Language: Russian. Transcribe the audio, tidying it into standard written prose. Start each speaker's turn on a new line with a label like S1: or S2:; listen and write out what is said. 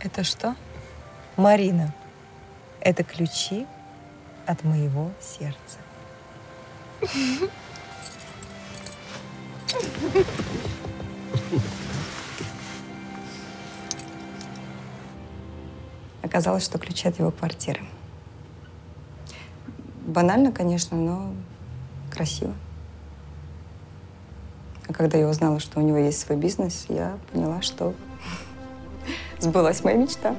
S1: Это что? Марина, это ключи от моего сердца. Оказалось, что ключи от его квартиры. Банально, конечно, но красиво. А когда я узнала, что у него есть свой бизнес, я поняла, что сбылась моя мечта.